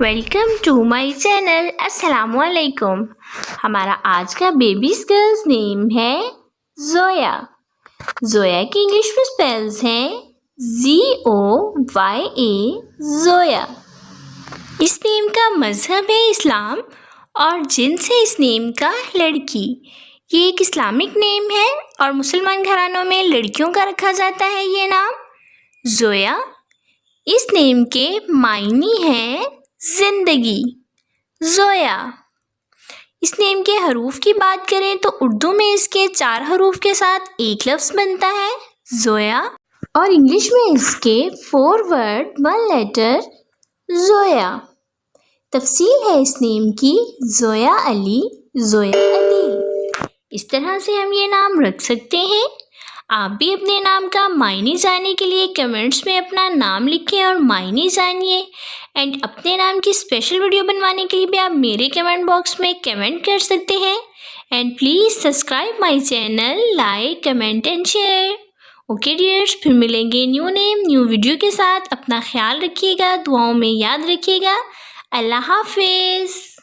Welcome to my channel. अस्सलामुअलैकुम। हमारा आज का बेबीज गर्ल्स नेम है जोया। जोया की इंग्लिश में स्पेल्स हैं ZOYA, जोया। इस नेम का मज़हब है इस्लाम और जिन्स है इस नेम का लड़की। ये एक इस्लामिक नेम है और मुसलमान घरानों में लड़कियों का रखा जाता है ये नाम जोया। इस नेम के मायने हैं जिंदगी, जोया। इस नेम के हरूफ की बात करें तो उर्दू में इसके 4 हरूफ के साथ एक लफ्ज़ बनता है जोया और इंग्लिश में इसके 4 वर्ड 1 लेटर जोया। तफसील है इस नेम की जोया अली, जोया अली। इस तरह से हम ये नाम रख सकते हैं। आप भी अपने नाम का मायने जानने के लिए कमेंट्स में अपना नाम लिखें और मायने जानिए। एंड अपने नाम की स्पेशल वीडियो बनवाने के लिए भी आप मेरे कमेंट बॉक्स में कमेंट कर सकते हैं। And please subscribe my channel, like, comment and share. Okay dears, फिर मिलेंगे न्यू नेम न्यू वीडियो के साथ। अपना ख्याल रखिएगा, दुआओं में याद रखिएगा। अल्लाह हाफिज़।